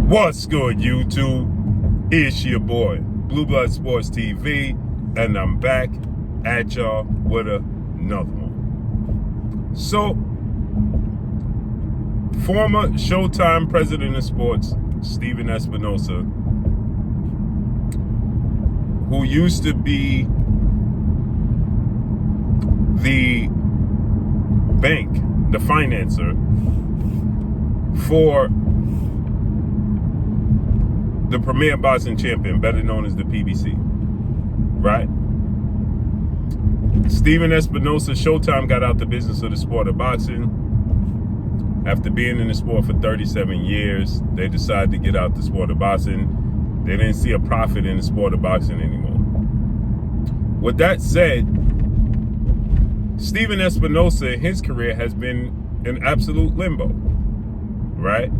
What's good, YouTube? It's your boy, Blue Blood Sports TV, and I'm back at y'all with another one. So, former Showtime president of sports, Stephen Espinoza, who used to be the bank, the financer for the premier boxing champion, better known as the PBC, right? Stephen Espinoza, Showtime got out the business of the sport of boxing. After being in the sport for 37 years, they decided to get out the sport of boxing. They didn't see a profit in the sport of boxing anymore. With that said, Stephen Espinoza, his career has been in absolute limbo, right?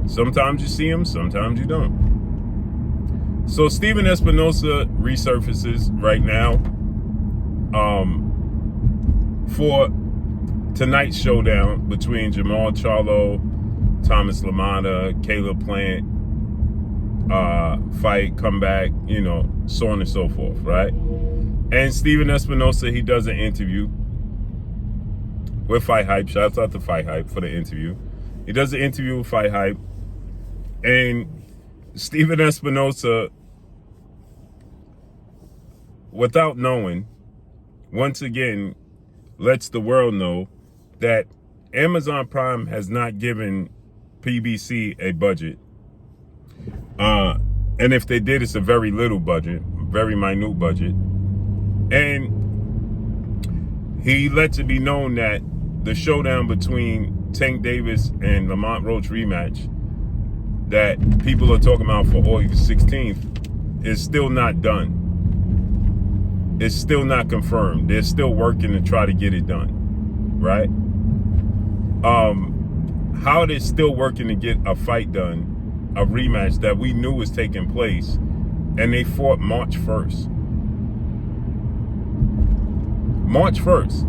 Sometimes you see him, sometimes you don't. So Stephen Espinoza resurfaces right now for tonight's showdown between Jamal Charlo, Thomas LaMotta, Caleb Plant, fight, comeback, so on and so forth, right? And Stephen Espinoza, he does an interview with Fight Hype. Shouts out to Fight Hype for the interview. He does an interview with Fight Hype, and Stephen Espinoza, without knowing, once again lets the world know that Amazon Prime has not given PBC a budget. And if they did, it's a very little budget, very minute budget. And he lets it be known that the showdown between Tank Davis and Lamont Roach rematch that people are talking about for August 16th is still not done. It's still not confirmed. They're still working to try to get it done, right? How they're still working to get a fight done, a rematch that we knew was taking place, and they fought March 1st. March 1st.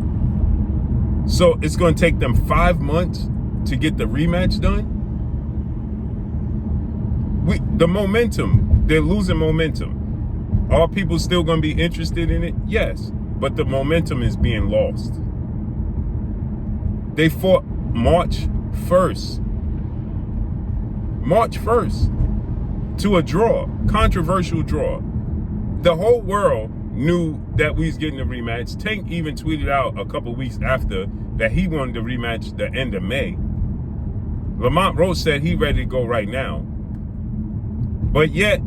So it's going to take them 5 months to get the rematch done? The momentum, they're losing momentum. Are people still going to be interested in it? Yes, but the momentum is being lost. They fought March 1st. March 1st to a draw, controversial draw. The whole world knew that we was getting a rematch. Tank even tweeted out a couple weeks after that he wanted the rematch the end of May. Lamont Roach said he ready to go right now. But yet,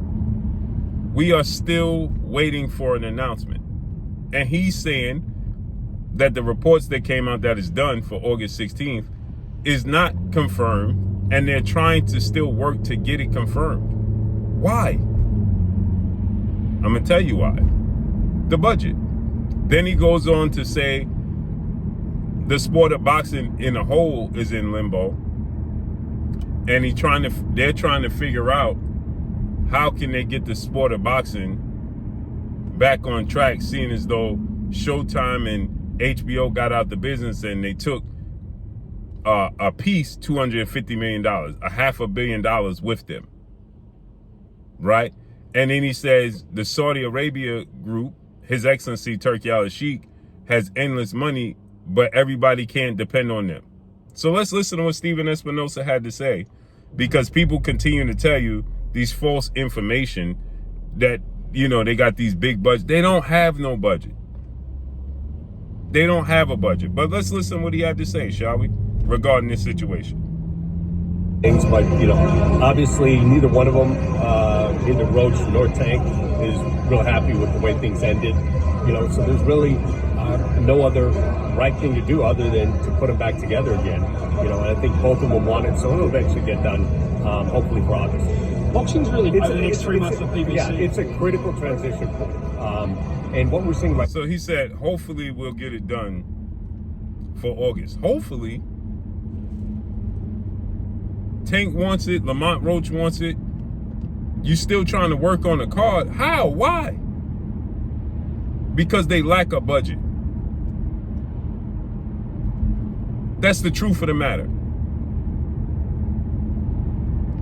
we are still waiting for an announcement. And he's saying that the reports that came out that is done for August 16th is not confirmed, and they're trying to still work to get it confirmed. Why? I'm going to tell you why. The budget. Then he goes on to say the sport of boxing in a whole is in limbo, and they're trying to figure out how can they get the sport of boxing back on track, seeing as though Showtime and HBO got out the business and they took a piece, $250 million, $500 million with them, right? And then he says the Saudi Arabia group, His Excellency Turki Al-Sheikh, has endless money, but everybody can't depend on them. So let's listen to what Stephen Espinoza had to say, because people continue to tell you these false information that, they got these big budgets. They don't have no budget. They don't have a budget. But let's listen to what he had to say, shall we, regarding this situation. Things, but, obviously neither one of them, neither Roach nor Tank, is real happy with the way things ended. So there's really no other right thing to do other than to put them back together again. And I think both of them want it, so it'll eventually get done, hopefully for August. Boxing's really the next 3 months of PBC. Yeah, it's a critical transition point. And what we're seeing right. So he said, hopefully we'll get it done for August. Hopefully. Tank wants it. Lamont Roach wants it. You still trying to work on the card. How? Why? Because they lack a budget. That's the truth of the matter.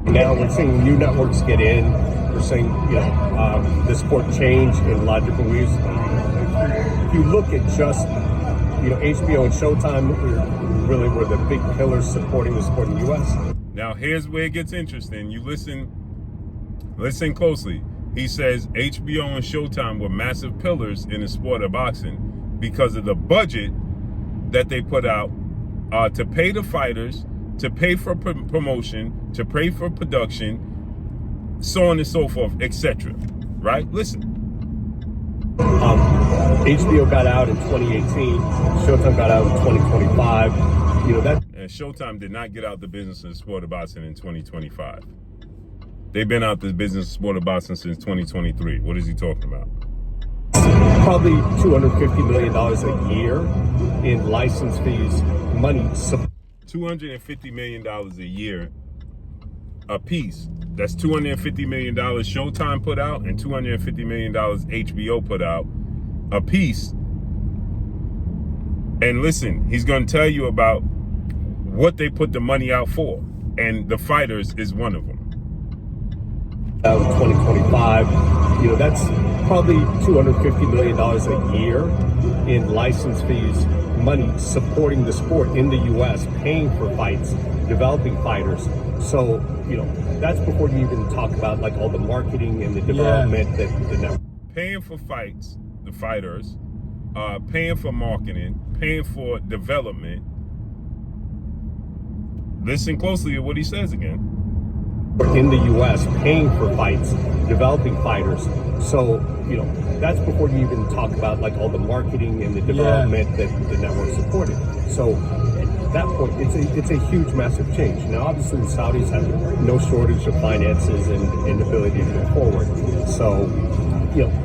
Now we're seeing new networks get in. We're seeing, the sport change in a lot of different ways. If you look at just, HBO and Showtime really were the big pillars supporting the sport in the U.S. Now here's where it gets interesting. You listen closely. He says HBO and Showtime were massive pillars in the sport of boxing because of the budget that they put out to pay the fighters, to pay for promotion, to pay for production, so on and so forth, etc. Right? Listen. HBO got out in 2018. Showtime got out in 2025. And Showtime did not get out the business of the sport of boxing in 2025. They've been out the business of sport of boxing since 2023. What is he talking about? Probably $250 million a year in license fees, money. $250 million a year a piece. That's $250 million Showtime put out and $250 million HBO put out a piece. And listen, he's going to tell you about what they put the money out for. And the fighters is one of them. 2025, that's probably $250 million a year in license fees, money supporting the sport in the U.S., paying for fights, developing fighters. So, that's before you even talk about like all the marketing and the development that the network. Paying for fights, the fighters, paying for marketing, paying for development. Listen closely to what he says again. In the U.S., paying for fights, developing fighters. So, that's before you even talk about like all the marketing and the development that the network supported. So at that point, it's a huge, massive change. Now, obviously, the Saudis have no shortage of finances and ability to go forward. So,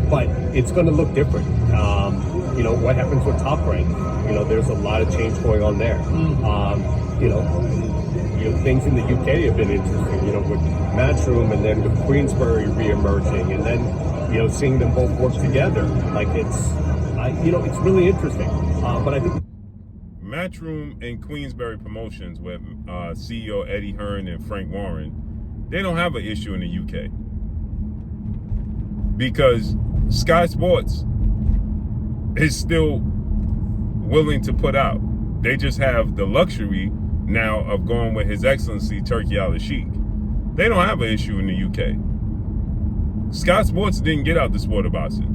but it's going to look different. What happens with Top Rank? There's a lot of change going on there. Things in the UK have been interesting, with Matchroom and then with Queensberry re-emerging and then, seeing them both work together. Like it's really interesting. But I think Matchroom and Queensberry Promotions with CEO Eddie Hearn and Frank Warren, they don't have an issue in the UK. Because Sky Sports is still willing to put out. They just have the luxury now of going with His Excellency Turki Al-Sheikh. They don't have an issue in the UK. Sky Sports didn't get out the sport of boxing.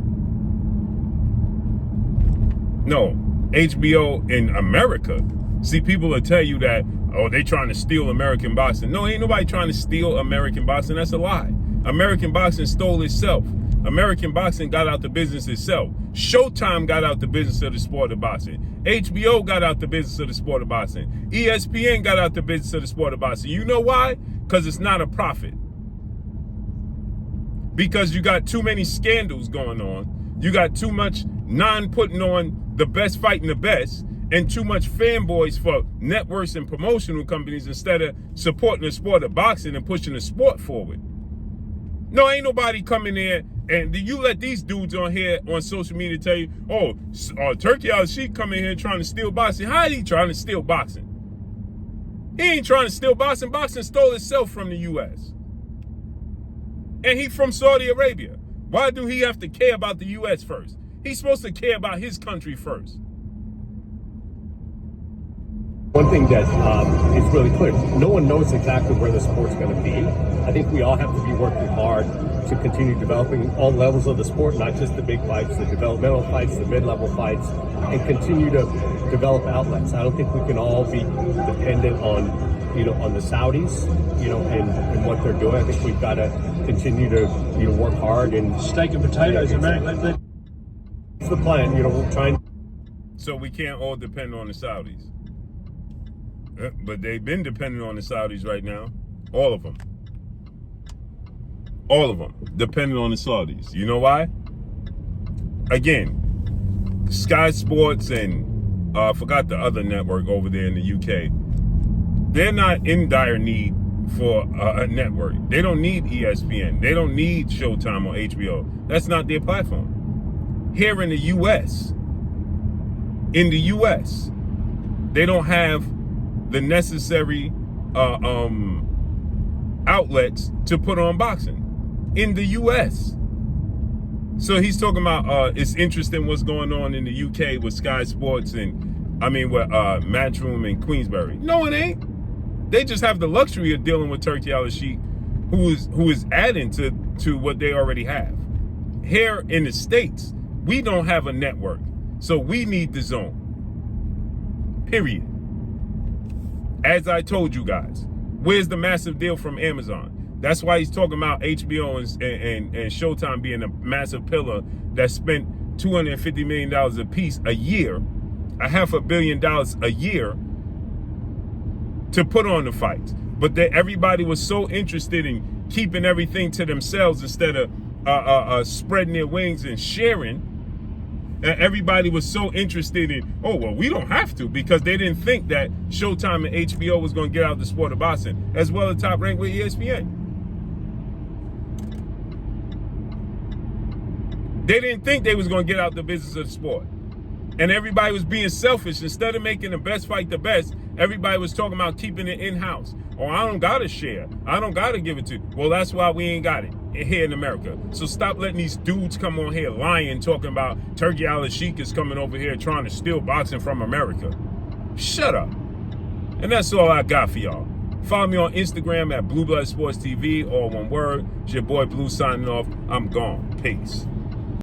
No, HBO in America. See, people will tell you that, they trying to steal American boxing. No, ain't nobody trying to steal American boxing. That's a lie. American boxing stole itself. American boxing got out the business itself. Showtime got out the business of the sport of boxing. HBO got out the business of the sport of boxing. ESPN got out the business of the sport of boxing. You know why? Because it's not a profit. Because you got too many scandals going on. You got too much putting on the best fighting the best, and too much fanboys for networks and promotional companies instead of supporting the sport of boxing and pushing the sport forward. No, ain't nobody coming there, and you let these dudes on here on social media tell you, Turki Al-Sheikh coming here trying to steal boxing. How is he trying to steal boxing? He ain't trying to steal boxing. Boxing stole itself from the U.S. And he from Saudi Arabia. Why do he have to care about the U.S. first? He's supposed to care about his country first. One thing that is really clear, no one knows exactly where the sport's going to be. I think we all have to be working hard to continue developing all levels of the sport, not just the big fights, the developmental fights, the mid-level fights, and continue to develop outlets. I don't think we can all be dependent on the Saudis, and what they're doing. I think we've got to continue to, work hard and steak and potatoes, America. That's the plan. We're trying. So we can't all depend on the Saudis. But they've been dependent on the Saudis right now. All of them. All of them dependent on the Saudis. You know why? Again, Sky Sports and I forgot the other network over there in the UK. They're not in dire need for a network. They don't need ESPN. They don't need Showtime or HBO. That's not their platform. Here in the US, they don't have the necessary outlets to put on boxing in the U.S. So he's talking about it's interesting what's going on in the UK with Sky Sports with Matchroom and Queensberry. No, it ain't. They just have the luxury of dealing with Turki Al-Sheikh, who is adding to what they already have. Here in the States, we don't have a network, so we need the Zone. Period. As I told you guys, where's the massive deal from Amazon? That's why he's talking about HBO and Showtime being a massive pillar that spent $250 million a piece a year, $500 million a year to put on the fights. But everybody was so interested in keeping everything to themselves instead of spreading their wings and sharing. Everybody was so interested in, we don't have to, because they didn't think that Showtime and HBO was going to get out the sport of boxing, as well as top rank with ESPN. They didn't think they was going to get out the business of the sport. And everybody was being selfish. Instead of making the best fight the best, everybody was talking about keeping it in-house. I don't got to share. I don't got to give it to you. Well, that's why we ain't got it here in America. So stop letting these dudes come on here lying, talking about Turki Al-Sheikh is coming over here trying to steal boxing from America. Shut up. And that's all I got for y'all. Follow me on Instagram at Blue Blood Sports TV, all one word. It's your boy Blue signing off. I'm gone. Peace.